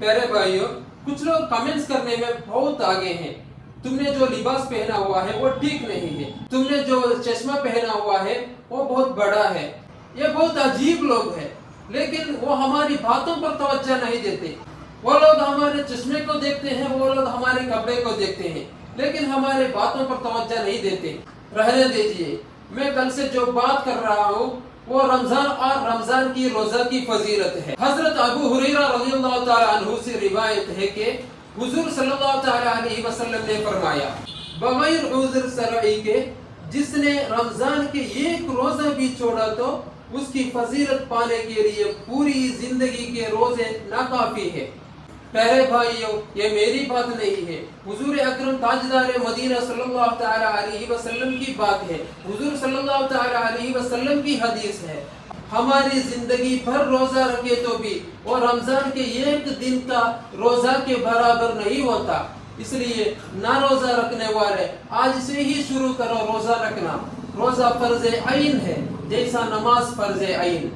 प्यारे भाइयों, कुछ लोग कमेंट्स करने में बहुत आगे हैं। तुमने जो लिबास पहना हुआ है वो ठीक नहीं है, तुमने जो चश्मा पहना हुआ है वो बहुत बड़ा है। ये बहुत अजीब लोग हैं, लेकिन वो हमारी बातों पर तवज्जो नहीं देते। वो लोग हमारे चश्मे को देखते हैं, वो लोग हमारे कपड़े को देखते हैं, लेकिन हमारे बातों पर तवज्जो नहीं देते। रहने दीजिए। मैं कल से जो बात कर रहा हूँ वो रमजान और रमजान की रोजा की फजीलत है। हजरत अबू हुरैरा रज़ियल्लाहु ताला अन्हु से रिवायत है कि हुजूर सल्लल्लाहु ताला अलैहि वसल्लम ने फरमाया, बगैर उज़्र शरई के जिसने रमजान के एक रोजा भी छोड़ा तो उसकी फजीलत पाने के लिए पूरी जिंदगी के रोजे नाकाफी है। प्यारे भाइयों, ये मेरी बात नहीं है, हुजूर अकरम ताजदार मदीना सल्लल्लाहु ताला अलैहि वसल्लम की बात है। हुजूर सल्लल्लाहु ताला अलैहि वसल्लम की हदीस है। हमारी जिंदगी भर रोजा रखे तो भी वो रमजान के एक दिन का रोजा के बराबर नहीं होता। इसलिए ना रोजा रखने वाले आज से ही शुरू करो रोजा रखना। रोजा फर्ज ऐन है, जैसा नमाज फर्ज ऐन।